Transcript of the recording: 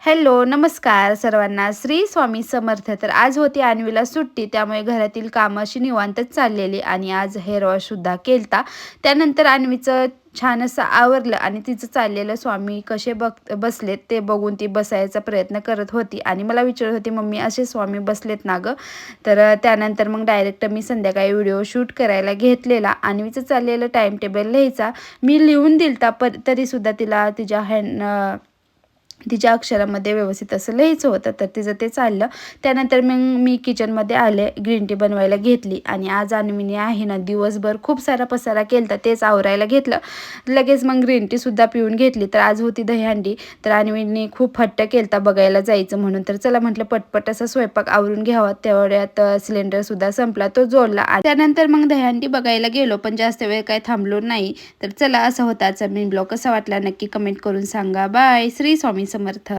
Hello, नमस्कार सर्वांना. श्री स्वामी समर्थ. तर आज होती अन्वीला सुट्टी, त्यामुळे घरातील कामं अशी निवांतच चाललेली आणि आज हेअर वॉशसुद्धा केलता. त्यानंतर अन्वीचं छान असं आवरलं आणि तिचं चाललेलं स्वामी कसे बसलेत ते बघून ती बसायचा प्रयत्न करत होती आणि मला विचारत होती, "मम्मी असे स्वामी बसलेत ना गं?" तर त्यानंतर मग डायरेक्ट मी संध्याकाळी व्हिडिओ शूट करायला घेतलेला. अन्वीचं चाललेलं टाईम टेबल लिहायचा. मी लिहून दिलता, पण तरीसुद्धा तिला तिच्या अक्षरामध्ये व्यवस्थित असं लिहायचं होतं, तर तिचं ते चाललं. त्यानंतर मग मी किचनमध्ये आले, ग्रीन टी बनवायला घेतली आणि आज अन्वीने आहे ना दिवसभर खूप सारा पसारा केला, तेच आवरायला घेतलं. लगेच मग ग्रीन टीसुद्धा पिऊन घेतली. तर आज होती दहीहंडी, तर अन्वीने खूप हट्ट केलता बघायला जायचं म्हणून. तर चला म्हटलं पटपट असा स्वयंपाक आवरून घ्यावा, तेवढ्यात सिलेंडरसुद्धा संपला, तो जोडला आणि त्यानंतर मग दहीहंडी बघायला गेलो, पण जास्त वेळ काय थांबलो नाही. तर चला, असा होता आजचा मिनी ब्लॉग. कसा वाटला नक्की कमेंट करून सांगा. बाय. श्री स्वामी समर्थ.